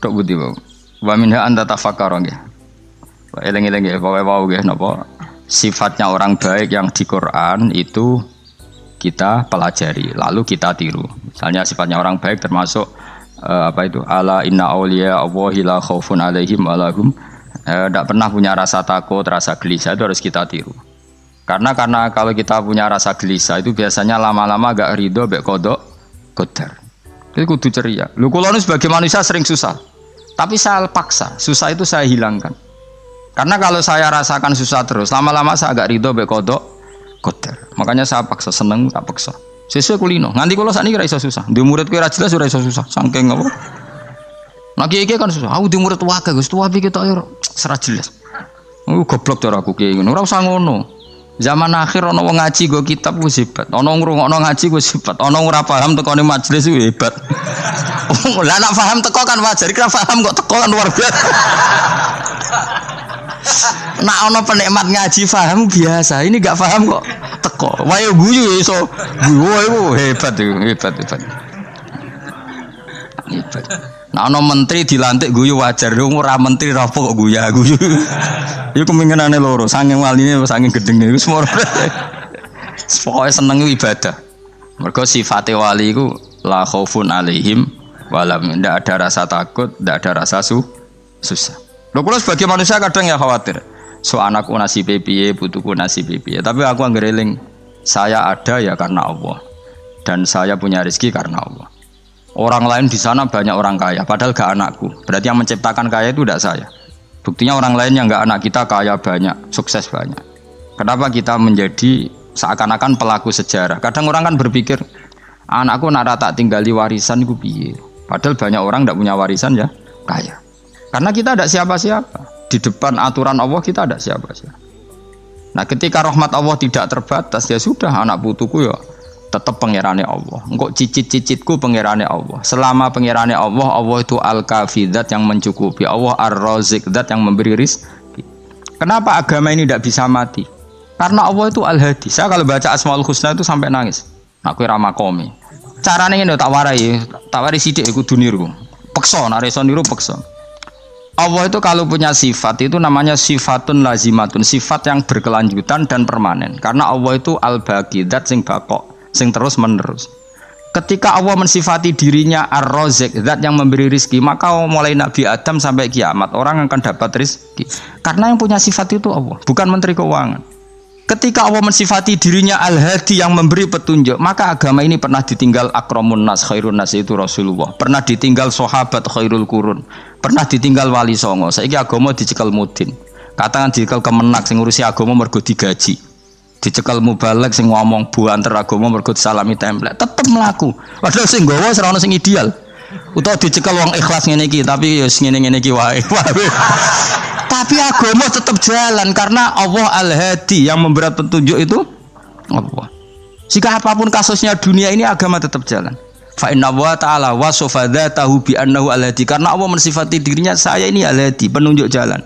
tok budi wae. Wa minha anta tafakkara nggih. Eling-eling nggih pokoke wau nggih napa sifatnya orang baik yang di Quran itu kita pelajari lalu kita tiru. Misalnya sifatnya orang baik termasuk apa itu ala inna auliya Allahi la khaufun alaihim wa lahum tidak pernah punya rasa takut, rasa gelisah, itu harus kita tiru. Karena kalau kita punya rasa gelisah itu biasanya lama-lama agak ridho mbek kodok qadar. Itu kudu ceria. Lho kula nu sebagai manusia sering susah. Tapi saya paksa, susah itu saya hilangkan. Karena kalau saya rasakan susah terus, lama-lama saya agak ridho mbek kodok qadar. Makanya saya paksa, seneng tak paksa. Sesuai kulino. Nganti kula sakniki ora iso susah. Di murid kowe ora jelas ora iso susah. Saking apa? Nah kiai kan susah. Aku di murid wae Gus, tuwa iki tok ora jelas. Goblok cara aku kiai ngono. Ora usah ngono. Zaman akhir ana wong ngaji go kitab wis hebat. Ana ngrungokno ngaji wis hebat. Ana ora paham tekone majelis wis hebat. Lah nek paham teko kan wajar, kira paham kok teko kan luar biasa. Nak ana penikmat ngaji paham biasa. Ini enggak paham kok teko. Wae guyu iso. Guyu hebat itu, hebat. Hebat. Nah ana menteri dilantik guyu wajar. Ora menteri rapo kok guyu. Iku kemungkinane loro, saking waline saking gedenge iku semua. Pokoke seneng ibadah. Mergo sifate wali iku la khaufun alaihim walam, ndak ada rasa takut, ndak ada rasa susah. Lho kula sebagai manusia kadang ya khawatir. So anakku nasibe piye, putuku nasibe piye. Tapi aku anggere eling, saya ada ya karena Allah. Dan saya punya rezeki karena Allah. Orang lain di sana banyak orang kaya, padahal gak anakku. Berarti yang menciptakan kaya itu tidak saya. Buktinya orang lain yang gak anak kita kaya banyak, sukses banyak. Kenapa kita menjadi seakan-akan pelaku sejarah? Kadang orang kan berpikir, anakku nak tak tinggali warisan itu piye. Padahal banyak orang tidak punya warisan ya kaya. Karena kita tidak siapa-siapa. Di depan aturan Allah kita tidak siapa-siapa. Nah ketika rahmat Allah tidak terbatas, ya sudah anak putuku ya tetap pangerane Allah. Engkau cicit-cicitku pangerane Allah. Selama pangerane Allah, Allah itu al-kafi, zat yang mencukupi. Allah ar-razik, zat yang memberi rizki. Kenapa agama ini tidak bisa mati? Karena Allah itu al-hadi. Saya kalau baca Asmaul Husna itu sampai nangis. Aku ramah komi. Caranya ini tak warai sidik kudu niru. Peksa, nareso niru peksa. Allah itu kalau punya sifat itu namanya sifatun lazimatun, sifat yang berkelanjutan dan permanen. Karena Allah itu al-baqi, zat sing bakok, sing terus menerus. Ketika Allah mensifati dirinya ar-razik, zat yang memberi rizki, maka mulai Nabi Adam sampai kiamat orang akan dapat rizki. Karena yang punya sifat itu Allah, bukan menteri keuangan. Ketika Allah mensifati dirinya al-hadi yang memberi petunjuk, maka agama ini pernah ditinggal akramun nas, khairun nas itu Rasulullah. Pernah ditinggal sahabat khairul qurun. Pernah ditinggal wali songo. Saiki agama dicekel mudin. Katakan dicekel kemenak sing ngurusi agama mergo digaji. Dicekel mubalek sing ngomong bu antar agama mergo disalami template. Tetep mlaku. Padahal sing nggawa ora ono sing ideal. Utawa dicekel wong ikhlas ngene iki tapi ya ngene-ngene iki wae. Tapi agama tetap jalan karena Allah al-hadi yang memberi petunjuk itu Allah. Jika apapun kasusnya dunia ini agama tetap jalan. Fa inna wa ta'ala wasafa dzatahu bi annahu al-hadi, karena Allah mensifati dirinya saya ini al-hadi, penunjuk jalan.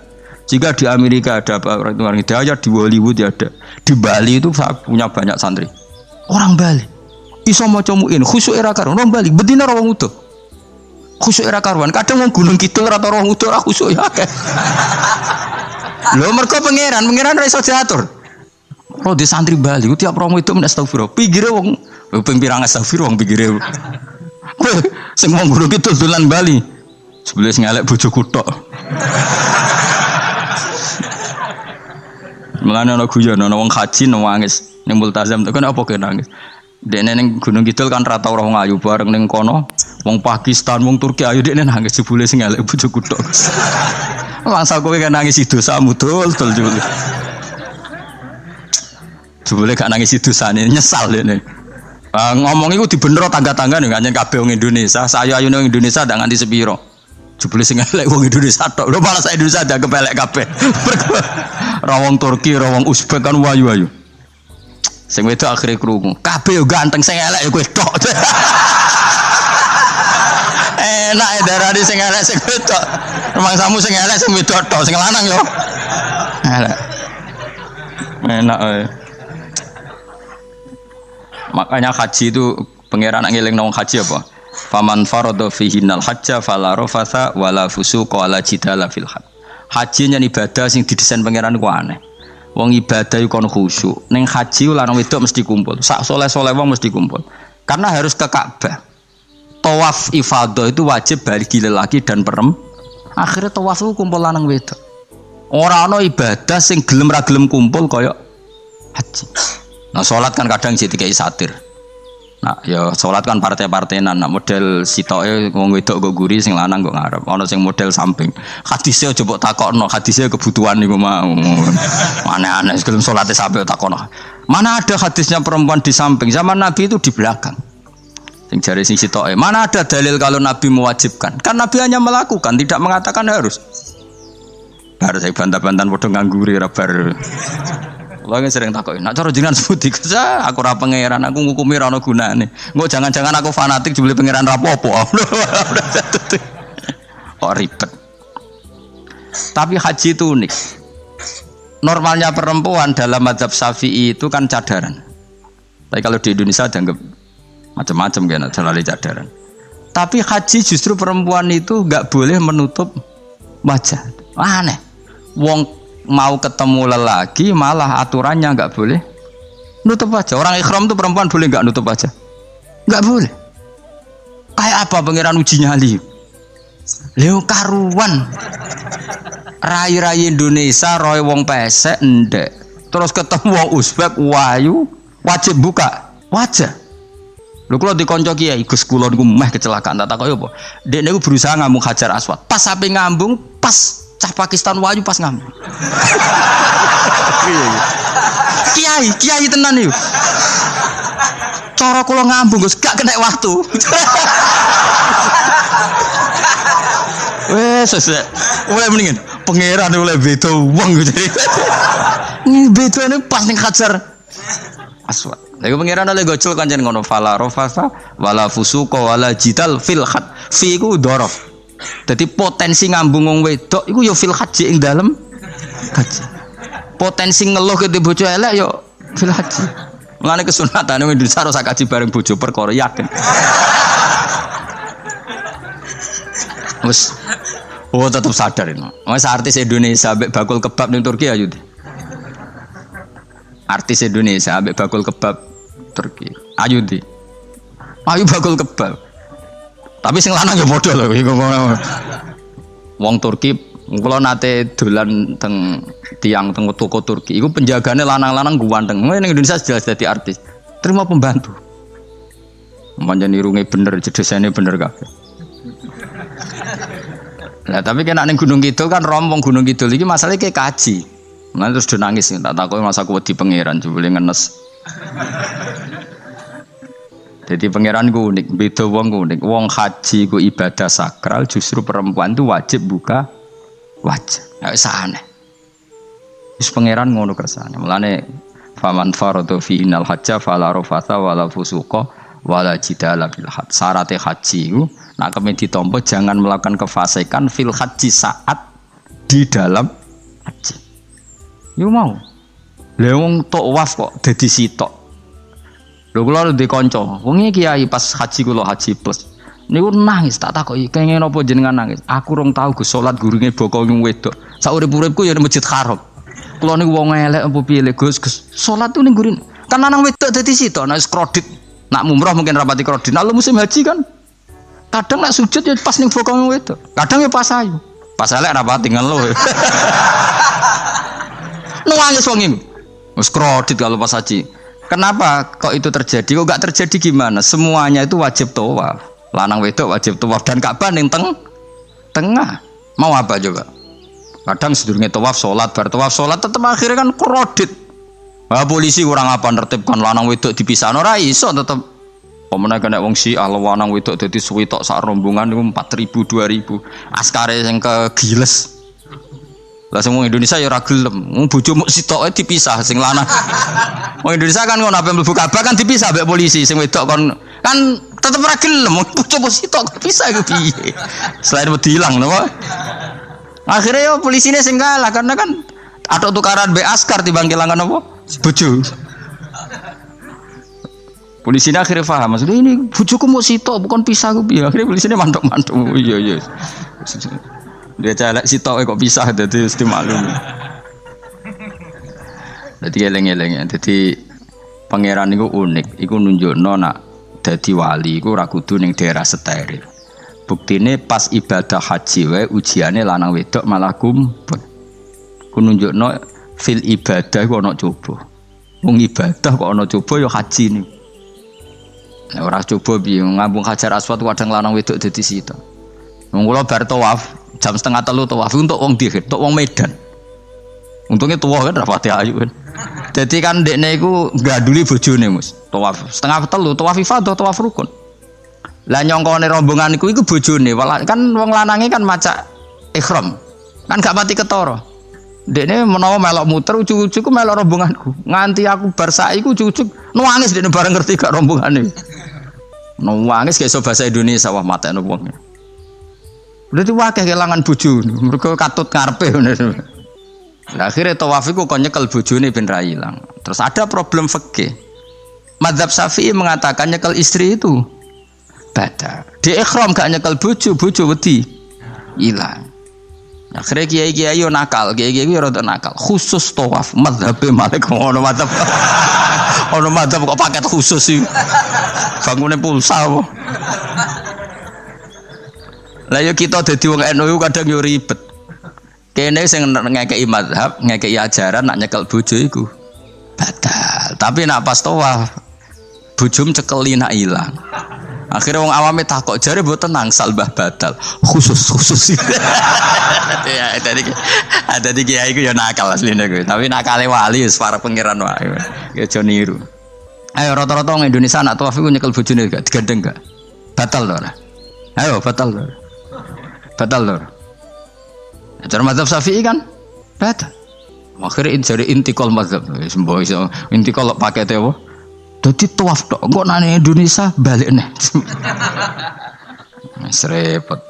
Jika di Amerika ada orang hidayah, di Hollywood ada, di Bali itu saya punya banyak santri. Orang Bali iso maca muin khusyuk era karo orang Bali bedina wong utuh. Khusyuk era karuan, kadang wong Gunung Kidul rata orang utuh ora khusyuk ya akeh. Lho mergo pangeran ora iso diatur. Oh di santri Bali ku tiap romo itu astagfirullah. Pinggire wong ping pirang astagfirullah wong pinggire. Sing wong Gunung Kidul dolan Bali. Sebelum sing elek bojoku tok. Mulane ana guyon ana wong haji nangis ning multazam tekan apa ke nangis. Dekne ning Gunung Kidul kan rata ora wong ayu bareng ning kono. Wong Pakistan, wong Turki ayu dekne nangis jebule sing elek bojoku tok. Langsung kowe kan nangis dosamu dul jebule. Jebule gak nangis dosane nyesal dekne. Ngomong iku dibenero tangga-tangga ning kanjen kabeh wong Indonesia. Sayu-ayune wong Indonesia ndak nganti sepiro. Jebule sing elek wong Indonesia tok. Lho malah sak Indonesia ndak kepelek kabeh. Ra wong Turki, ra wong Uzbek kan wayu-wayu. Sing wedok akhire krungu. Kabeh yo ganteng sing elek yo kowe tok. Enak darani sing elek sing wedok. Rumangsamu sing elek sing wedok tok, sing lanang yo. Elek. Enak Makanya haji itu pangeran ngeling nang haji apa? Faman farada fihinnal hajja fala rafatha wala fusuqa wala jidala fil hajj. Haji nyen ibadah sing didesain pangeran ku aneh. Wong ibadah iku kon khusyuk. Ning haji lanang wedok mesti kumpul. Sak soleh-soleh wong mesti kumpul. Karena harus ke Ka'bah. Tawaf ifadah itu wajib bagi lelaki dan perempuan. Akhirnya tawaf itu kumpul lanang wedok. Ora ana ibadah sing gelem ra gelem kumpul kaya haji. Nah salat kan kadang jadi kayak satir. Nah ya salat kan partai-partainan. Nah model sitoke wong wedok go guri sing lanang go ngarep. Ana sing model samping. Hadise aja mbok takokno, hadise kebutuhan niku mau. Aneh-aneh gelem salate sampe takokno. Mana ada hadisnya perempuan di samping? Zaman Nabi itu di belakang. Sing jare sing sitoke. Mana ada dalil kalau Nabi mewajibkan? Kan Nabi hanya melakukan, tidak mengatakan harus. Baru saya bantah-bantahan padha ngangguri ra bar. Kula sering takoki, "Nek cara jenengan sebuti kerja, aku ora pangeran, aku ngukumi ora ana gunane. Engko jangan-jangan aku fanatik jebule pangeran ra apa-apa." Kok ribet. Tapi haji itu unik. Normalnya perempuan dalam mazhab Syafi'i itu kan cadaran. Tapi kalau di Indonesia dianggap macam-macam kan, terlalu cadaran. Tapi haji justru perempuan itu nggak boleh menutup wajah. Aneh. Wong mau ketemu lelaki malah aturannya nggak boleh nutup wajah. Orang ikhram tuh perempuan boleh nggak nutup wajah? Nggak boleh. Kayak apa pangeran uji nyali? Leo karuan. Rai-rai Indonesia roy wong pesek ndek. Terus ketemu wong Uzbek wayu wajib buka wajah. Lho kula dikonco kiai Gus kula niku meh kecelakaan tak takoki apa? Dek niku berusaha ngambung Hajar Aswad. Pas sampe ngambung pas cah Pakistan wayu pas ngambung. Kiai tenan niku. Cara kula ngambung Gus gak kena waktu. Wes oleh mendingan pangeran oleh beda wong gitu. Beda ini pas ning Hajar Aswad. Lagi pangeran oleh gocul kanjen ngono fala rofasa wala fusuqa wala jidal fil had. Fi iku dhorof. Jadi potensi ngambung wong wedok iku ya fil haji ing dalem haji. Potensi ngeluh ke bojo elek ya fil haji. Mulane kesunatan wong Indonesia ora kaji bareng bojo perkara yakin. Wes tetap sadar ini. Wes artis Indonesia ambek bakul kebab ning Turki ayo. Artis Indonesia ambek bakul kebab Turki. Ayo di. Ayo bakul kebab. Tapi sing lanang ya padha lho iku. Wong Turki kula nate dolan teng tiang teng toko Turki. Iku penjagane lanang-lanang guanteng. Ning Indonesia jelas dadi artis. Terima pembantu. Manjan irunge bener, jedesane bener kabeh. Nah, tapi kena ning Gunung Kidul kan rombong Gunung Kidul iki masalahnya kayak kaji. Nah, terus do nangis tak takoki masa aku wedi pangeran jebule ngenes. Jadi pangeran ku unik, beda wong ku unik. Wong haji ku ibadah sakral, justru perempuan itu wajib buka wajah. Enggak usah aneh. Wis pangeran ngono kersane. Mulane faman faradu fi innal hajja fala rafatha wala fusuqa wala jidala bil hajj. Syarat haji ku nak kemen ditampa jangan melakukan kefasikan fil haji saat di dalam haji. Yo mau. Lha wong tawaf kok dadi sitok. Lho kula ndek kanca, wong iki kiai pas haji kula haji plus. Niku nangis tak takoki, kenging napa jenengan nangis? Aku rong tau Gus salat gurunge boko wong wedok. Sak urip-uripku ya ning Masjid Haram. Kula niku wong elek apa piye le Gus? Salat tu ning gurin. Kan lanang wedok dadi sitok, nek kredit. Nak mumrah mungkin rapati kredit. Nak musim haji kan kadang nak sujud ya pas ning boko wong wedok. Kadang ya pas ayu. Pas elek rapati ngeluh. Nangis wong iki. Wis kredit kalau pas haji. Kenapa kok itu terjadi? Kok gak terjadi gimana? Semuanya itu wajib tawaf. Lanang wedok wajib tawaf dan Ka'bah ning tengah. Mau apa coba? Kadang sedurunge tawaf salat, bar tawaf salat tetep akhirnya kan kredit. Wah polisi kurang apa nertibkan lanang wedok dipisahno ora iso tetep. Pemene kena wong Syiah lanang wedok dadi suwi tok sak rombongan niku 4000 2000. Askare sing kegiles. Lah sing wong Indonesia ya ora gelem. Wong bojomu sitoke dipisah sing lanang. Wong Indonesia kan ngono ape mlebu Ka'bah kan dipisah mbek polisi sing wedok kan tetep ora gelem. Bojomu sitok dipisah iku piye? Selain wedi ilang napa? Akhirnya ya polisine sing kalah karena kan atok tukaran mbek askar timbang kelangan apa? Bojo. Polisi ini akhirnya paham, maksudnya ini bujuku mau sitok bukan pisah aku piye. Akhirnya polisi ini mantuk-mantuk. Iya. Dia celek sitok kok pisah jadi mesti maklum. Jadi eleng-eleng ya. Jadi pangeran itu unik, iku nunjukno nak dadi wali iku ora kudu ning daerah steril. Buktine pas ibadah haji wae ujiane lanang wedok malah kumpul. Ku nunjukno fil ibadah iku ana coba. Wong ibadah kok ana coba ya haji ni. Nek ora coba piye ngambung Hajar Aswad kadang lanang wedok dadi sita. Wong kula bar tawaf jam 2:30 tawaf untuk wong dihit, untuk wong Medan. Untungnya tua kan rapati ayu kan. Jadi kan dekne iku ganduli bojone Mus. Tawaf 2:30 tawaf ifadah tawaf rukun. Lah nyongkone rombongan iku bojone. Kan wong lanange kan macak ihram. Kan gak pati ketara. Dekne menawa melok muter ujug-ujug ku melok rombonganku. Nganti aku bar saiki ku ujug-ujug nangis dekne bareng ngerti gak rombongane. Nangis gak iso bahasa Indonesia wah matene wong. Berarti wakeh kelangan bojo. Mergo katut karepe ngono. Nah, akhirnya tawaf itu kok nyekel bojone ben ra ilang. Terus ada problem fikih. Madzhab Syafi'i mengatakan nyekel istri itu batal. Di ihram gak nyekel bojo wedi ilang. Akhirnya kiai-kiai yo nakal, kiai-kiai yo rada nakal. Khusus tawaf madzhab Malik ono madzhab. Ono madzhab kok paket khusus sih. Bangune pulsa apa. Lah yo kita dadi wong NU kadang yo ribet. Kene sing ngekeki mazhab, ngekeki ajaran nak nyekel bojo iku batal. Tapi nak pas tawaf bojom cekeli nak ilang. Akhirnya wong awame takok jare mboten nangsal mbah batal. Khusus. Ya ada di kiai iku ya nakal asline kuwi. Tapi nakale wali wis para pangeran wae. Ya aja niru. Ayo rata-rata wong Indonesia nak tawaf iku nyekel bojone gak digandeng gak? Batal to ora? Ayo batal to. Batal to. Cara mazhab Syafi'i kan batal. Akhirnya jadi intikal mazhab. Semboh iso intikal pakete apa? Dadi tawaf tok kok nang Indonesia balik neh. Wis repot.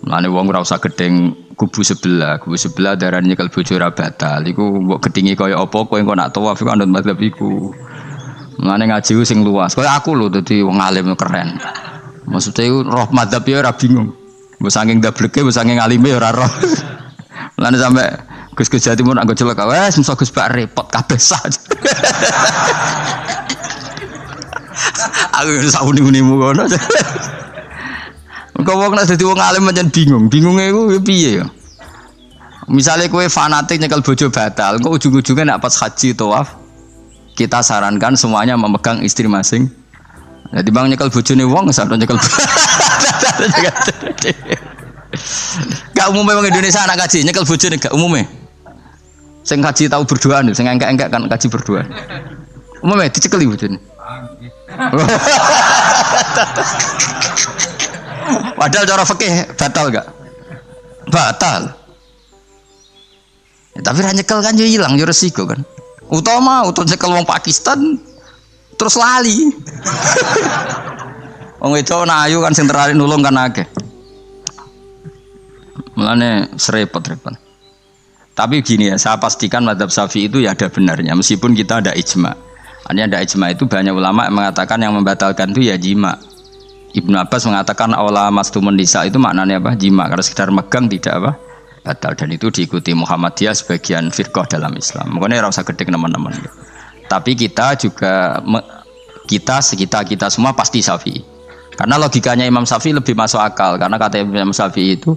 Mulane wong ora usah gedeng kubu sebelah darane nyekel bojo ora batal. Iku mbok gedingi kaya apa kowe engko nak tawaf iku anut mazhab iku. Mulane ngaji sing luas. Kaya aku lho dadi wong alim keren. Maksudnya iku roh mazhab ya ora bingung. Mbok saking dableke, mbok saking alime ora roh. Mulane sampe Gus-Gus Jawa Timur anggo celek wes mesti Gus Bak repot kabeh sah. Aku wis sauni-unimu ngono. Engko wong nek dadi wong alim pancen bingung. Bingunge iku piye ya? Misale kowe fanatik nyekel bojo batal, engko ujung-ujunge nek pas haji tawaf kita sarankan semuanya memegang istri masing. Jadi bang nyekel bojone wong sampe nyekel. Gak umumnya orang Indonesia anak kaji nyekel bojone gak umumnya. Sing kaji tahu berduaan, sing engkek-engkek kan kaji berduaan. Umumnya dicekeli bojone. Padahal cara fikih batal gak? Batal. Ya, tapi ra nyekel kan yo ilang yo resiko kan. Utama nyekel wong Pakistan terus lali. Wong wedok ayu kan sing tertarik nulung kan akeh. Mulane serepot-repot. Tapi gini ya, saya pastikan mazhab Syafi'i itu ya ada benarnya meskipun kita ada ijma. Artinya ada ijma itu banyak ulama yang mengatakan yang membatalkan itu ya jima. Ibnu Abbas mengatakan awla mastumun nisa itu maknanya apa? Jima. Karena sekedar megang tidak apa? Batal, dan itu diikuti Muhammadiyah sebagian firqah dalam Islam. Makanya ora usah gedeng teman-teman. Tapi kita juga kita semua pasti Syafi'i. Karena logikanya Imam Syafi'i lebih masuk akal karena kata Imam Syafi'i itu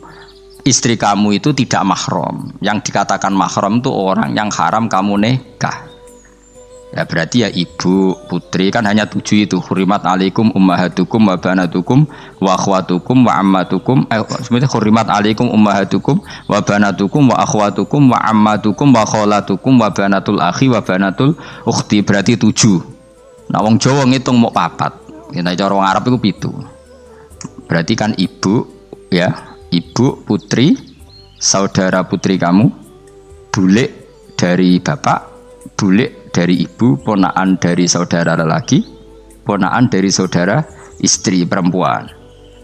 istri kamu itu tidak mahram. Yang dikatakan mahram itu orang yang haram kamu nikah. Ya berarti ya ibu, putri kan hanya 7 itu. Hurimat alaikum ummahatukum wa banatukum wa akhwatukum wa ammatukum. Sebenarnya hurimat alaikum ummahatukum wa banatukum wa akhwatukum wa ammatukum wa kholatukum wa banatul akhi wa banatul ukhti. Berarti 7. Nah wong Jawa ngitung mau 4. Kita cara wong Arab itu 7. Berarti kan ibu ya, ibu, putri, saudara putri kamu, bule dari bapak, bule dari ibu, ponaan dari saudara lelaki, ponaan dari saudara istri perempuan.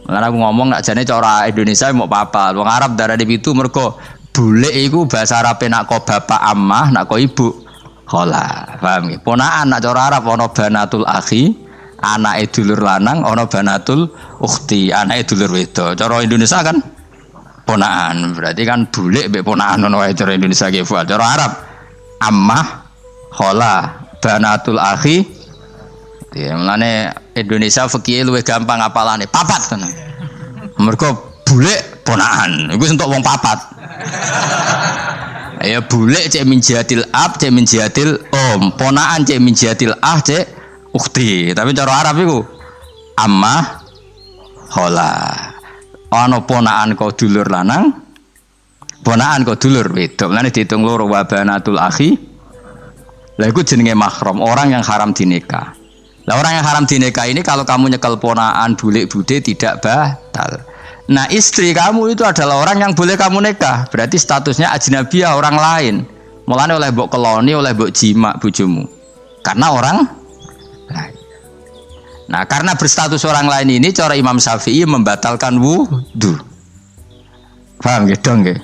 Karena aku ngomong nak jane cara Indonesia mau papa, wong Arab darah di itu mergo bule iku bahasa Arab nak ko bapak ammah, nak ko ibu khola. Paham nggih? Ponakan nak cara Arab ana banatul akhi, anake dulur lanang, ana banatul ukhti, anake dulur wedok. Cara Indonesia kan ponakan. Berarti kan bulik mbek ponakan ono wae cara Indonesia ki. Cara Arab ammah, khola, banatul akhi. Ya mulane Indonesia fikih luwih gampang apalane. Papat tenan. Mergo bulik ponakan. Iku entuk wong papat. Ya bulik cek min jihatil ab, cek min jihatil om, ponaan cek min jihatil ah, cek ukhti. Tapi cara Arab itu ammah khola. Ana ponaan kok dulur lanang, ponaan kok dulur wedok. Lan diitung loro wa banatul akhi. Lah iku jenenge mahram, orang yang haram dinikah. Lah orang yang haram dinikah ini kalau kamu nyekel ponaan bulik bude tidak batal. Nah istri kamu itu adalah orang yang boleh kamu nikah. Berarti statusnya ajnabiyah, orang lain. Mulane oleh mbok keloni, oleh mbok jima bojomu. Karena orang lain. Nah karena berstatus orang lain ini cara Imam Syafi'i membatalkan wudu. Paham gitu nggih?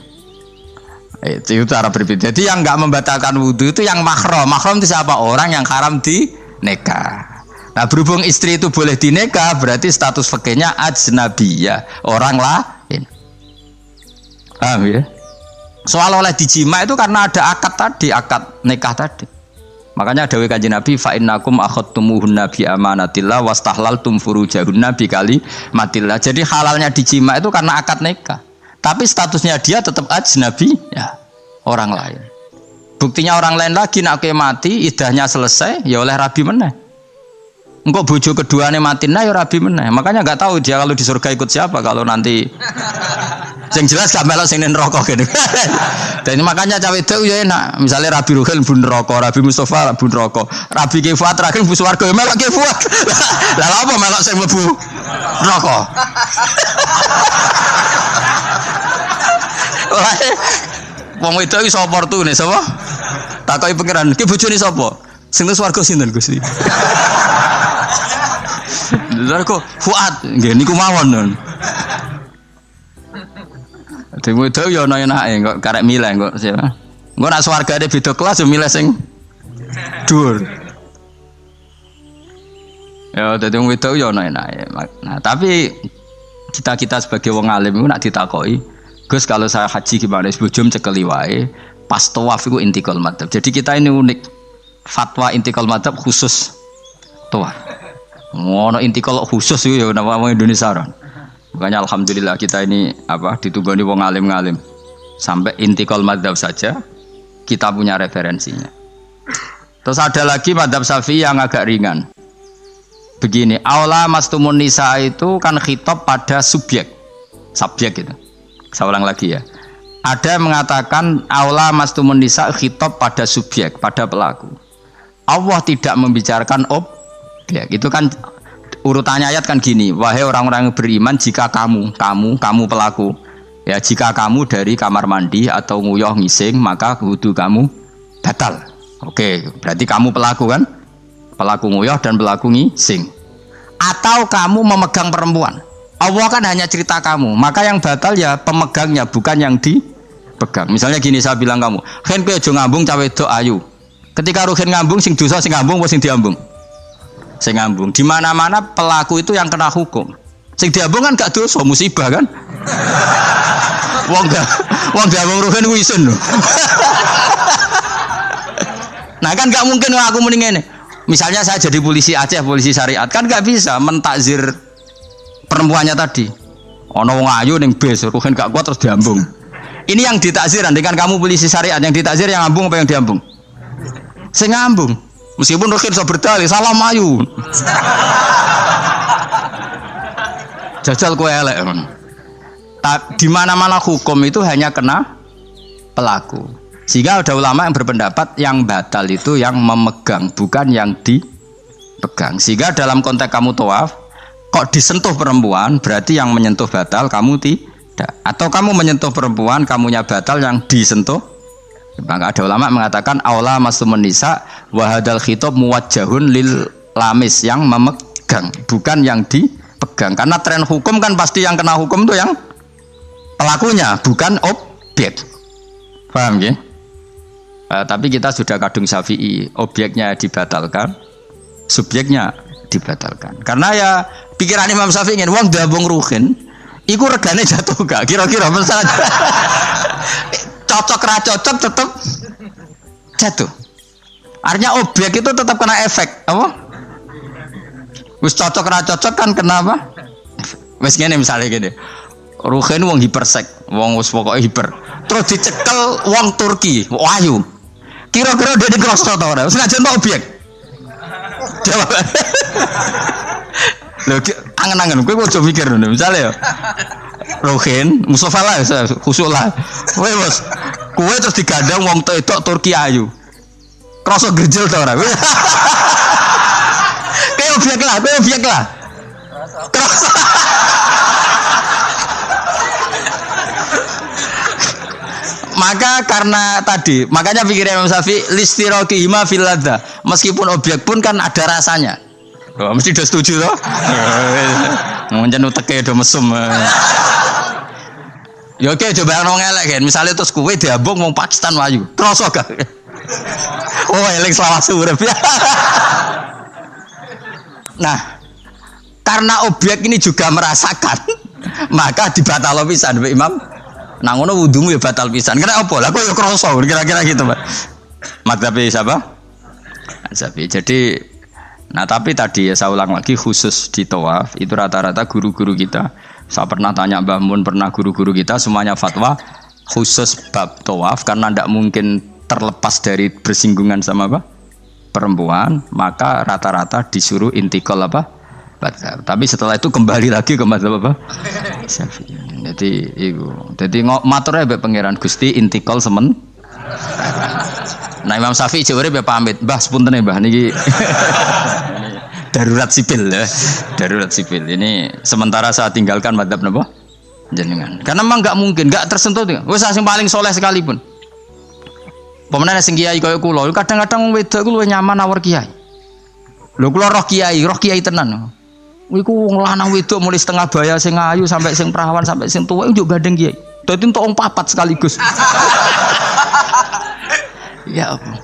Itu cara berbeda. Jadi yang enggak membatalkan wudu itu yang mahram. Mahram itu siapa? Orang yang haram dinikah. Nah berhubung istri itu boleh dinikah, berarti status fikihnya ajnabiyah, orang lain. Paham ya? Soal oleh dijima itu karena ada akad tadi, akad nikah tadi. Makanya dawuh Kanjeng Nabi, fa innakum akhadtumuhunna bi amanatillah wastahlaltum furujahunna bi kalimatillah. Jadi halalnya dijima itu karena akad nikah. Tapi statusnya dia tetap ajnabi, ya, orang lain. Buktinya orang lain lagi nak mati, idahnya selesai, ya oleh rabi meneh. Engkau bojo keduanya mati nah ya rabi meneh. Makanya nggak tahu dia kalau di surga ikut siapa kalau nanti. Yang jelas gak melok sing neraka gitu. Dan makanya cawe itu ya enak. Misalnya Rabi Ruhil bun neraka, Rabi Mustafa bun neraka, Rabi Kifuat terakhir bun swarga ya melok Kifuat. Lah apa melok sing mlebu neraka? Wong wedok iso oportunis sapa? Takoki pangeran, ki bojone sapa? Sing nang swarga sinten Gusti? Lha kok Fuad nggih niku mawon. Dhewe itu ya ana enake kok karek milih kok siapa. Engko nek swargane beda kelas yo milih sing dhuwur. Ya dadi wong wedok yo ana enake. Nah, tapi kita sebagai wong alim iku nek ditakoki, Gus kalau saya haji gimana? Bojom cekeli wae, pas tawaf iku intikal madzhab. Jadi kita ini unik. Fatwa intikal madzhab khusus tawaf. Ngono intikal khusus itu ya nama orang Indonesia orang. Makanya alhamdulillah kita ini ditugani wong alim-alim. Sampai intikal madzhab saja kita punya referensinya. Terus ada lagi madzhab Syafi'i yang agak ringan. Begini, aula mastumun nisa itu kan khitab pada subjek gitu. Saya ulang lagi ya. Ada yang mengatakan aula mastumun nisa khitab pada subjek, pada pelaku. Allah tidak membicarakan objek. Itu kan urutannya ayat kan gini, wahai orang-orang yang beriman, jika kamu pelaku, ya jika kamu dari kamar mandi atau nguyuh ngising, maka wudu kamu batal. Oke, berarti kamu pelaku kan? Pelaku nguyuh dan pelaku ngising. Atau kamu memegang perempuan. Allah kan hanya cerita kamu, maka yang batal ya pemegangnya, bukan yang dipegang. Misalnya gini, saya bilang kamu, "Hen kowe aja ngambung cawe wedok ayu." Ketika rugen ngambung sing dosa sing ngambung apa sing diambung? Sing ngambung. Di mana-mana pelaku itu yang kena hukum. Sing diambung kan gak dosa, musibah kan? Wong diambung rugen ku isin lho. Nah kan gak mungkin aku mending ngene. Misalnya saya jadi polisi Aceh, polisi syariat, kan gak bisa mentakzir perempuannya tadi. Ono wong ayu ning bis, rugen gak kuat terus diambung. Ini yang ditakzir, dengan kamu polisi syariat yang ditakzir yang ngambung apa yang diambung? Sing ngambung. Meskipun Rukin so berdalih, salam ayu. Jajal kue elek. Di mana-mana hukum itu hanya kena pelaku. Sehingga ada ulama yang berpendapat yang batal itu yang memegang, bukan yang dipegang. Sehingga dalam konteks kamu tawaf, kok disentuh perempuan, berarti yang menyentuh batal, kamu tidak. Atau kamu menyentuh perempuan, kamunya batal, yang disentuh. Maka ada ulama mengatakan aula masumun nisa wa hadzal khitab muwajjahun lil lamis, yang memegang bukan yang dipegang. Karena tren hukum kan pasti yang kena hukum itu yang pelakunya, bukan objek. Paham ya? Tapi kita sudah kadung Syafi'i, objeknya dibatalkan, subjeknya dibatalkan. Karena ya pikiran Imam Syafi'i ingin wong dabung ruhin, iku regane jatuh gak? Kira-kira misalnya cocok ra cocok tetap jatuh. Artinya objek itu tetap kena efek, apa? Wis cocok ra cocok kan kenapa? Wis ngene misalnya gini. Ruhin wong hipersek, wong wis pokoke hiper. Terus dicekel wong Turki, ayu. Kira-kira dia dikrosno ta ora? Wis ngajen tok objek. Jawab. Lho angen-angen kowe ojo mikir ngono. Misale ya. Ruhin, Mustafa lah, khusuk lah. Kowe wis kowe terus digandeng wong wedok Turki ayu. Kroso gerjel ta ora? Kowe objek lah. Kroso. Maka karena tadi, makanya pikirnya Imam Syafi'i listiroki hima fil ladza. Meskipun objek pun kan ada rasanya. Oh, mesti udah setuju toh? Mungkin uteke do mesum. Ya oke coba nang elek kan. Misalnya terus kowe diambung wong Pakistan wayu. Kroso gak? Oh, eling selawase urip. Nah, karena objek ini juga merasakan, maka dibatalo pisan Mbak Imam. Nah ngono wudumu ya batal pisan. Kena apa? Lah kok ya kroso kira-kira gitu, Pak. Madzhabi siapa? Madzhabi. Jadi tapi tadi ya saya ulang lagi khusus di tawaf itu rata-rata guru-guru kita. Saya pernah tanya Mbah Mun, pernah guru-guru kita semuanya fatwa khusus bab tawaf karena tidak mungkin terlepas dari bersinggungan sama apa? Perempuan, maka rata-rata disuruh intikal apa? Madzhab. Tapi setelah itu kembali lagi ke madzhab apa? Syafi'i. Jadi matur ae pangeran Gusti intikal semen. Nah Imam Syafi'i jare be pamit, Mbah sepunten Mbah niki. Darurat sipil ya. Darurat sipil. Ini sementara saya tinggalkan madzhab napa? Jenengan. Karena memang enggak mungkin, enggak tersentuh. Wis sing paling soleh sekalipun. Pemenang sing kiai kaya kula, kadang-kadang wedok ku luwih nyaman awor kiai. Lho kula roh kiai tenan. Iku wong lanang wedok mulai setengah baya sing ayu sampai sing perawan sampai sing tuwa njuk gandeng kiai. Dadi entuk wong papat sekaligus. Ya apa?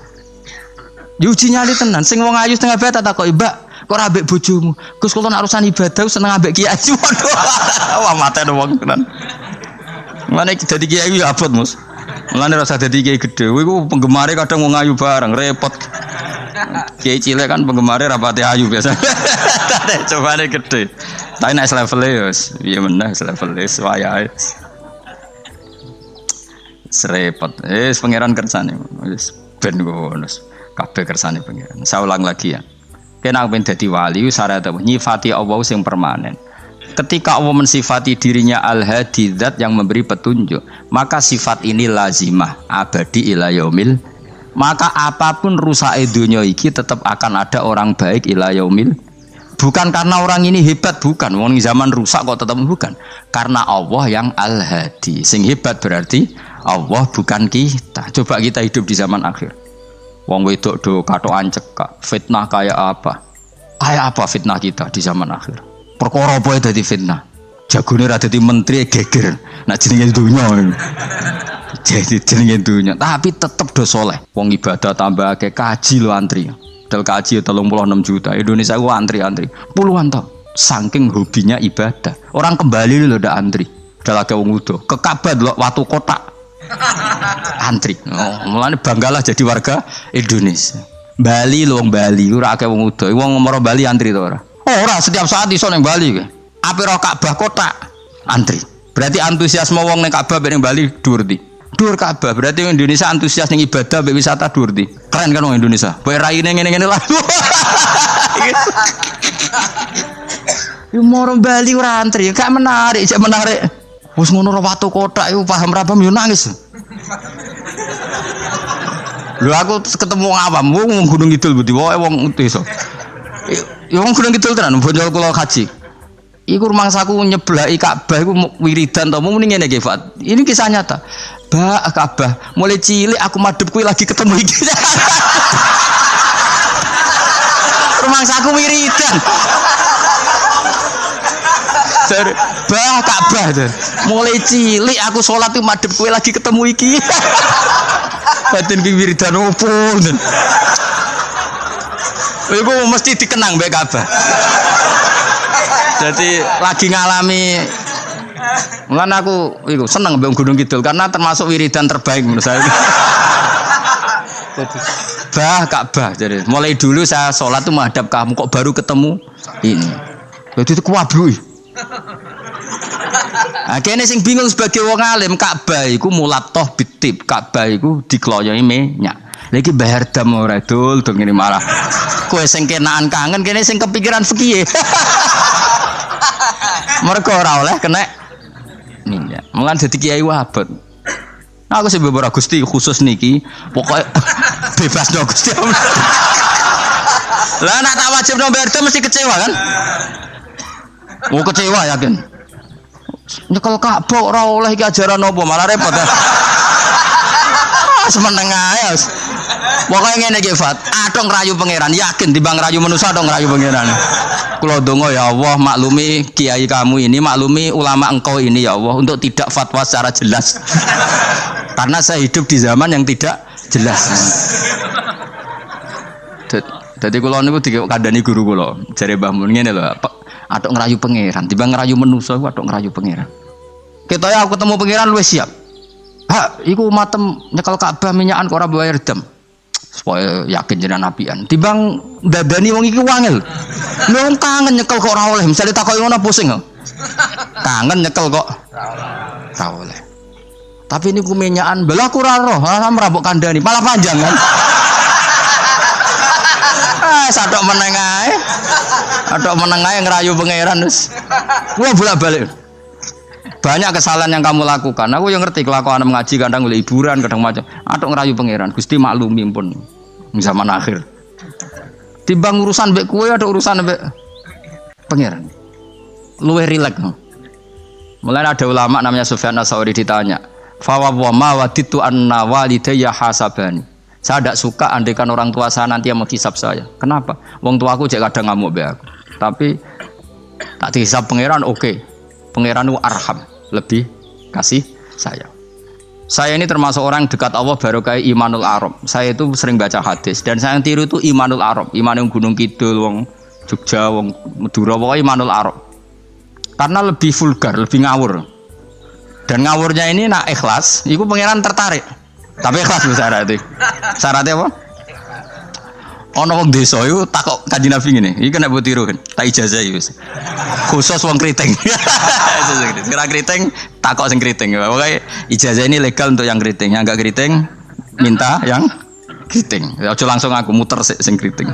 Yuji nyali tenan sing wong ayu setengah baya tak takoki, "Mbak, kok ora ambek bojomu?" Gus kula nek urusan ibadah seneng ambek kiai. Waduh. Wah matene wong tenan. Mane dadi kiai ya abot, Mus. Mulane rasa dadi kiai gedhe. Iku penggemare kadang wong ayu bareng repot. Kiai cilik kan penggemare rapati ayu biasa. Coba nih gede. Tapi naik level es, iya meneh level es wayahe. Serepot. Pangeran kersane. Wis ben ngono. Kabeh kersane pangeran. Saya ulang lagi ya. Kena ben dadi wali syarat apa? Nyifati Allah sing permanen. Ketika Allah mensifati dirinya Al-Hadi, zat yang memberi petunjuk, maka sifat ini lazimah abadi ila yaumil. Maka apapun rusak dunia iki tetap akan ada orang baik ila yaumil. Bukan karena orang ini hebat, bukan. Wong zaman rusak kok tetap bukan. Karena Allah yang Al-Hadi. Sing hebat berarti Allah bukan kita. Coba kita hidup di zaman akhir. Wong wedok do katokan cekak. Fitnah kayak apa? Kayak apa fitnah kita di zaman akhir? Perkara apa dadi fitnah? Jagone ra dadi menteri geger. Nak jenenge dunya. Jadi jenenge dunya, tapi tetep do soleh. Wong ibadah tambah akeh kaji lo antri. Dal kaji 36 juta. Indonesia ku antri-antri puluhan tahun. Saking hobinya ibadah. Orang kembali lho ndak antri. Dal akeh wong udo. Ke Ka'bah lho watu kotak. Antri. Oh, mulane banggalah jadi warga Indonesia. Bali lho wong Bali ora akeh wong udo. Wong ngomoro Bali antri to ora? Ora, setiap saat iso ning Bali kowe. Ape ro Ka'bah kotak antri. Berarti antusiasme wong ning Ka'bah ning Bali dhuwur ndi? Dhuwur Ka'bah. Berarti Indonesia antusias ning ibadah mbek wisata dhuwur ndi? Keren kan wong Indonesia. Kowe raine ngene-ngene lah. Yo moro Bali ora antri, gak menarik, cek menarik. Wis ngono ro watu kotak iku paham ra paham yo nangis. Lho aku ketemu wong awam, wong Gunung Kidul budi wae wong desa. Ya wong Gunung Kidul tenan, bonjol kula haji. Iku rumangsaku nyeblaki Ka'bah iku wiridan to muni ngene iki, Fat. Ini kisah nyata. Ba Ka'bah, mulai cilik aku madhep kuwi lagi ketemu iki. Rumangsaku wiridan. Bah Ka'bah. Mulai cilik aku salat iku madhep kuwi lagi ketemu iki. Batin ki wiridan opo. Iku mesti dikenang mbek Ka'bah. Jadi lagi ngalami mulane aku iku seneng mbek Gunung Kidul karena termasuk wiridan terbaik menurut saya. Jadi Ka'bah jadi mulai dulu saya sholat tuh menghadap kamu kok baru ketemu ini. Jadi itu kuwablui. Akhirnya sing bingung sebagai wong alim Ka'bah iku mulatoh bitib Ka'bah iku dikloyoi minyak. Lagi bayar dam ora dul dong ini malah. Kowe sing kenaan kangen kene sing kepikiran fikih. Mergo ora oleh kena minyak. Mulan dadi kiai wabot. Nah, aku sih beberapa Gusti khusus niki pokoknya bebas dong Gusti. Lah nak tak wajib nomor itu mesti kecewa kan? Mau kecewa yakin? Nyekel Ka'bah ora oleh iki ajaran apa malah repot ya. Semeneng ae. Pokoke ngene iki Fat, atok ngerayu pangeran yakin timbang ngerayu manusa atok ngerayu pangeran. Kula donga ya Allah maklumi kiai kamu ini, maklumi ulama engkau ini ya Allah untuk tidak fatwa secara jelas. Karena saya hidup di zaman yang tidak jelas. Jadi kula niku dikandani guru kula, jare Mbah Mun ngene lho, atok ngerayu pangeran, timbang ngerayu manusa atok ngerayu pangeran. Ketoke aku ketemu pangeran luwih siap. Ha, iku matem nyekel Ka'bah minyakan kok ora bayar dam. Supaya yakin jenengan apian. Timbang dadani wong iki wangel. Lho kangen nyekel kok ora oleh. Misale takoki ngono pusing. Kangen nyekel kok ora oleh. Tapi niku minyakan bela aku ora roh, malah merabuk kandhani, malah panjang kan. Sadok meneng ae. Adok meneng ae ngerayu pangeran wis. Kuwi bolak-balik. Banyak kesalahan yang kamu lakukan. Aku yang ngerti kelakuan mengaji kadang oleh hiburan, kadang macam. Adok ngerayu pangeran. Gusti maklumi pun zaman akhir. Timbang urusan mbek kowe ada urusan mbek pangeran. Luwih rileks. Mulai ada ulama namanya Sufyan Ats-Tsauri ditanya, "Fa wa ma waditu anna walidayya hasabani." Saya tidak suka andaikan orang tua saya nanti yang menghisap saya. Kenapa? Wong tuaku jek kadang ngamuk mbek aku. Tapi tak dihisap pangeran oke. Pangeran itu arham, lebih kasih sayang. Saya ini termasuk orang dekat Allah baru kayak Imanul Arab. Saya itu sering baca hadis dan saya yang tiru itu Imanul Arab. Iman yang Gunung Kidul, wong Jogja, wong Madura, pokoknya Imanul Arab. Karena lebih vulgar, lebih ngawur. Dan ngawurnya ini nak ikhlas, itu pangeran tertarik. Tapi ikhlas syaratnya. Syaratnya apa? Ono wong desa iku takok Kanjeng Nabi ngene. Iki kena mbok tiru kan. Tak ijazahi wis. Khusus wong kriting. Kira kriting takok sing kriting. Pokoke ijazah ini legal untuk yang kriting. Yang enggak kriting minta yang kriting. Aja langsung aku muter sing kriting.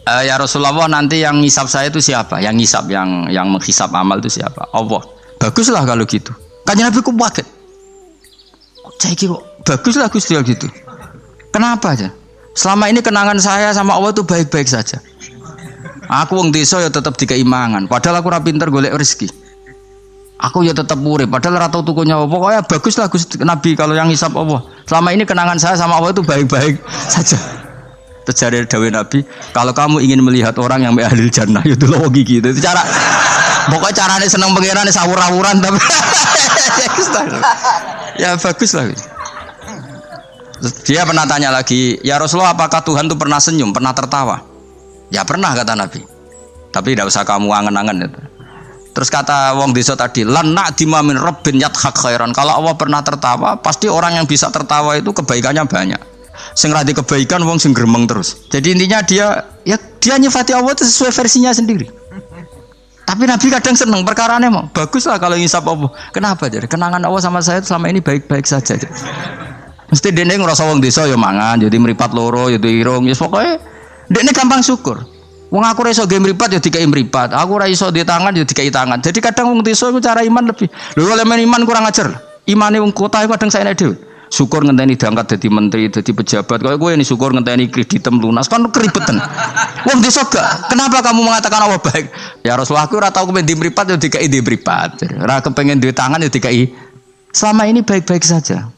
Ya Rasulullah, nanti yang ngisap saya itu siapa? Yang ngisap, yang menghisap amal itu siapa? Allah. Baguslah kalau gitu. Kanjeng Nabi ku kaget. Saiki kok baguslah Gusti gitu. Kenapa aja? Selama ini kenangan saya sama Allah itu baik-baik saja. Aku wong desa ya tetap dikeimangan. Padahal aku ora pinter golek rezeki. Aku ya tetap urip. Padahal ora tau tuku nyawa. Pokoknya baguslah Gusti Nabi kalau yang hisab Allah. Selama ini kenangan saya sama Allah itu baik-baik saja. Terjadi dawuh Nabi, kalau kamu ingin melihat orang yang ahli jannah itu loh gigi. Itu cara. Pokoknya carane seneng pangeran sawur-awuran tapi ya baguslah. Dia pernah tanya lagi, ya Rasulullah apakah Tuhan itu pernah senyum, pernah tertawa? Ya pernah kata Nabi. Tapi tidak usah kamu angen-angen itu. Terus kata wong desa tadi, lan na'dima min rabbin yadhak khairan. Kalau Allah pernah tertawa, pasti orang yang bisa tertawa itu kebaikannya banyak. Sing radi kebaikan wong sing gremeng terus. Jadi intinya dia nyifati Allah itu sesuai versinya sendiri. Tapi Nabi kadang seneng perkarane mau. Baguslah kalau ngisap Allah. Kenapa? Jadi kenangan Allah sama saya selama ini baik-baik saja. Mesti dene ngrasa wong desa ya mangan, jadi mripat loro, ya irung, ya pokoke dekne gampang syukur. Wong aku ora iso ge mripat ya dikai mripat. Aku ora iso di tangan ya dikai tangan. Jadi kadang wong desa iku cara iman lebih. Lho oleh iman kurang ajar. Imane wong kota iku kadang saene dhewe. Syukur ngenteni diangkat dadi menteri, dadi pejabat. Kaya kowe ini syukur ngenteni kreditem lunas kan keribetan. Wong desa gak. Kenapa kamu mengatakan Allah baik? Ya Rasulullah aku ora tau kepen di mripat ya dikai di mripat. Ora kepengen duwe tangan ya dikai. Selama ini baik-baik saja.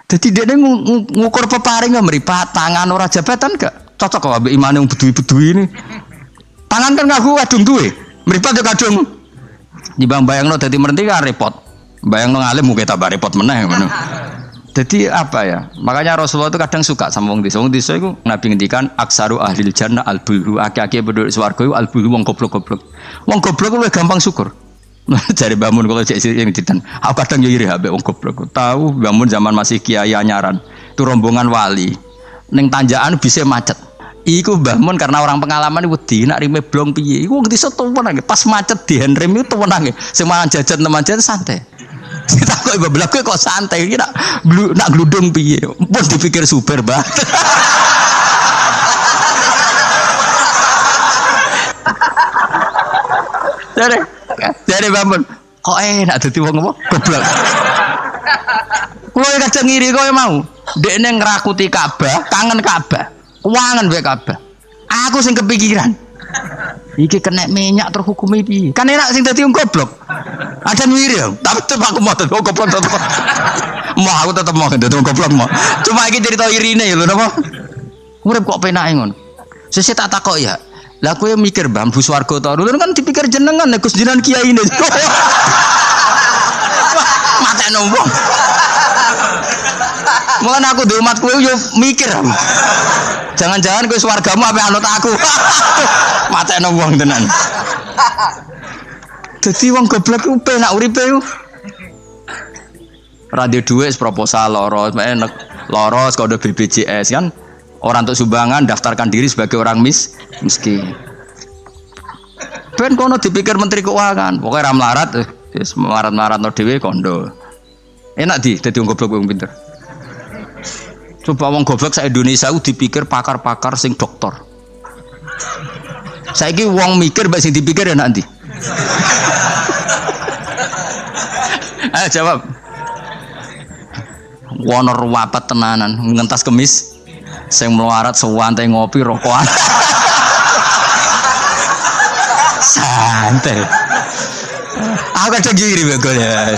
Jadi dia ngukur peparing nggak meripat tangan orang jabatan gak cocok kalau ambil iman yang bedui ini tangan kan ngaku kadung duwe meripat ya kadung di bayang no jadi merenti kan repot bayang no ngalim mungkin tambah repot meneh Jadi apa ya? Makanya Rasulullah itu kadang suka sama wong desa. Wong desa itu Nabi ngendikan aksaru ahlil jannah al-bulhu. Aki-aki penduduk swarga itu al-bulhu wong goblok-goblok. Wong goblok luwih gampang syukur. Jare bangun kalau cek yang ditan. Aku kadang yo iri ambek wong goblok. Tahu bangun zaman masih kiai anyaran. Itu rombongan wali. Ning tanjakan bisa macet. Iku bangun karena orang pengalaman wedi nak rime blong piye. Iku wong desa tuwenang pas macet di handrem itu tuwenang. Sing mangan jajan teman jajan santai. Kita kok beblak kok santai iki nak gludung piye. Pun dipikir super banget. Jadi bangun kok enak dadi wong apa goblok. Kowe kadang ngiri kowe mau. Dekne ngrakuti Ka'bah, kangen Ka'bah. Kuangan wae Ka'bah. Aku sing kepikiran. Iki kena minyak terhukumi piye? Kan enak sing dadi wong goblok. Ada ngiri ya, tapi tetep aku mau dadi wong goblok tetep. Mau aku tetep mau dadi wong goblok mau. Cuma iki cerita irine lho napa? Urip kok penake ngono. Sesuk tak takok ya. Lah kowe mikir bambu swarga ta? Lho kan dipikir jenengan nek Gus jenengan kiyaine. Mate nombong. Mulane aku di umat kowe yo mikir. Jangan-jangan kowe swargamu ape anut aku. Mate nombong tenan. Dadi wong goblok ku penak uripe ku. Radio duit proposal loros, loros kode BPJS kan. Orang untuk sumbangan daftarkan diri sebagai orang miskin. Ben kono dipikir Menteri Keuangan, pokoknya ram larat, melarat no dewe kondo. Enak dadi wong goblok wong pinter. Coba wong goblok sak Indonesia ku dipikir pakar-pakar sing dokter. Saiki wong mikir mbak sing dipikir ya nanti. Ayo jawab. Wono ruwapet tenanan, ngentas kemis. Sing melarat sewantai ngopi rokokan. Santai. Aku kadang giri begol ya.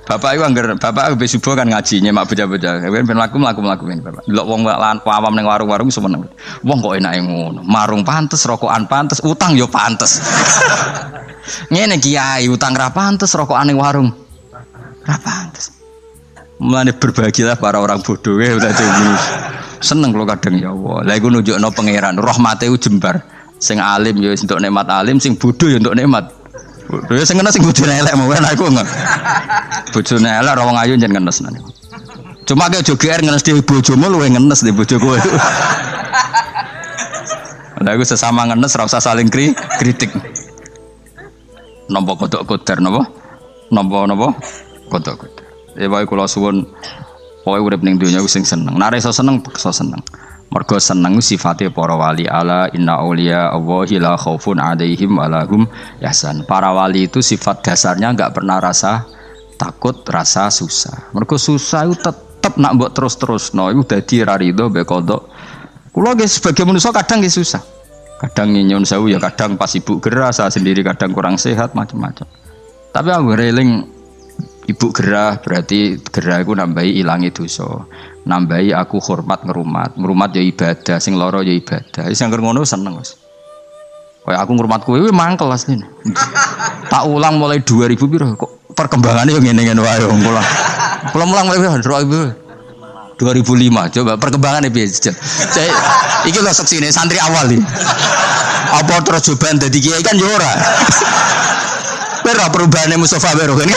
Bapak itu anggar, bapak habis subuh kan ngaji nyemak bocah-bocah. Ben mlaku ben bapak. Delok wong awam ning warung-warung semeneng. Wong kok enake ngono. Marung pantes, rokokan pantes, utang yo pantes. Ngene kiai utang ra pantes, rokokan ning warung ra pantes. Mulane berbahagialah para orang bodoh ya udah jadi seneng kalau kadang ya Allah. Lah iku nunjukno pangeran rahmate ku jembar. Sing alim ya untuk nikmat alim, sing bodoh ya untuk nikmat. Ya sing ngenes sing bojone elek mau aku enggak. Bojone elek ora wong ayu jan ngenes. Cuma ke aja GR ngenes di bojomu luwe ngenes di bojoku. Lah iku sesama ngenes ora usah saling kritik. Nampa kodok kodar napa? Nampa kodok kodar. Ya wae kula suwun pokoke urip ning donya ku sing seneng. Nek iso seneng, iso seneng. Mergo seneng sifate para wali ala inna auliya Allahi la khaufun 'alaihim wa lahum yahzan. Para wali itu sifat dasarnya enggak pernah rasa takut, rasa susah. Mergo susah itu tetep nak mbok terus-terusno iku dadi ra rido mbek kodok. Kula nggih sebagai manusia kadang nggih susah. Kadang nyun sewu ya kadang pas ibu gerah, saya sendiri kadang kurang sehat macam-macam. Tapi aku reling ibu gerah berarti gerah itu nambahi ilangi dosa, nambahi aku hormat ngerumat ya ibadah, sing loro ya ibadah. Sing ngono seneng Mas. Kayak aku ngrumat kowe mangkel asline. Tak ulang mulai 2000 piro kok perkembangannya yang ngene-ngene wae wong kula. Kula mulang mulai 2005 coba perkembangannya piye jejak. Iki lho seksine santri awal iki. Apa terus coban dadi kiai kan ya ora. Pero perubahannya Mustafa Bero kan.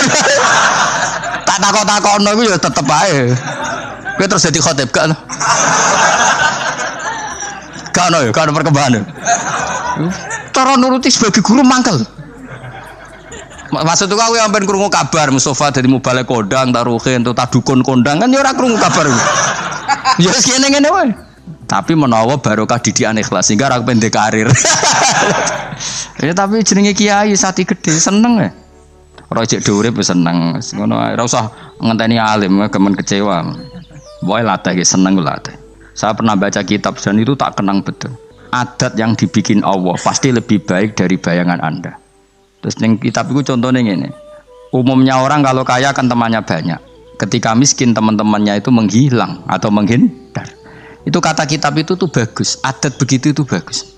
Tak takok-takokno iku ya tetep ae. Kowe terus dadi khotib gak ono? Gak ono ya, gak ono perkembangan. Cara nuruti sebagai guru mangkel. Maksud aku sampean krungu kabar Mustafa dadi mubalik kondang, taruhin, tak dukun kondang kan ya ora krungu kabar. Ya wis ngene-ngene wae. Tapi menawa barokah didikan ikhlas sehingga ra pendek karir. Ya tapi jenenge kiai sati gede seneng ya. Ora jek urip seneng. Ngono ae ora usah ngenteni alim gemen kecewa. Wae latih seneng latih. Saya pernah baca kitab dan itu tak kenang betul. Adat yang dibikin Allah pasti lebih baik dari bayangan Anda. Terus ning kitab itu contohnya ngene. Umumnya orang kalau kaya kan temannya banyak. Ketika miskin teman-temannya itu menghilang atau menghindar. Itu kata kitab itu tuh bagus. Adat begitu itu bagus.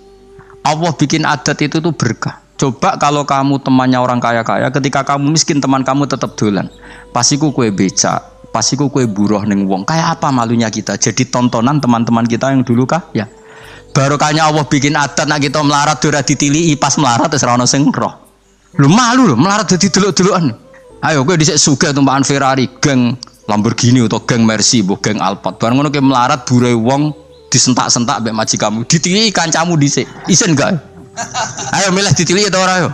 Allah bikin adat itu tuh berkah. Coba kalau kamu temannya orang kaya-kaya, ketika kamu miskin teman kamu tetap dolan. Pasiku kue becak, pasiku kue buruh neng wong. Kayak apa malunya kita? Jadi tontonan teman-teman kita yang dulu kah? Ya. Barokahnya Allah bikin adat nak kita melarat ora ditilihi pas melarat wis ora ono sing roh. Lu malu lho melarat dadi delok-delokan. Ayo kowe dhisik sugih tumpakan Ferrari, geng Lamborghini atau geng Mercy, mbok geng Alphard. Bareng ngono kowe melarat bure wong disentak-sentak mbek majikanmu, ditilihi kancamu dhisik. Isen gak? Ayo milih ditilihi atau ora ayo?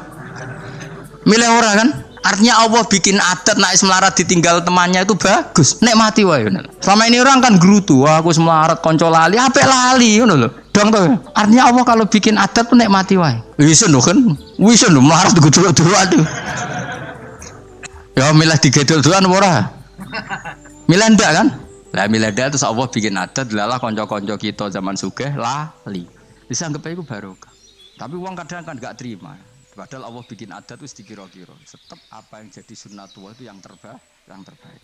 Milih ora kan? Artinya Allah bikin adat nak melarat ditinggal temannya itu bagus. Nikmati wae. Selama ini orang kan gerutu, wah aku melarat konco lali, apik lali ngono lho. Dong to. Artinya Allah kalau bikin adat tuh nikmati wae. Wis lho kan. Wis lho melarat digedul-gedul aduh. Ya milih digedul-gedulan ora? Milih ndak kan? Lah milih ndak terus Allah bikin adat lalah konco-konco kita zaman sugih lali. Bisa anggap iku barokah. Tapi uang kadang kan gak terima. Padahal Allah bikin adat itu dikira-kira. Tetap apa yang jadi sunnatullah itu yang terbaik.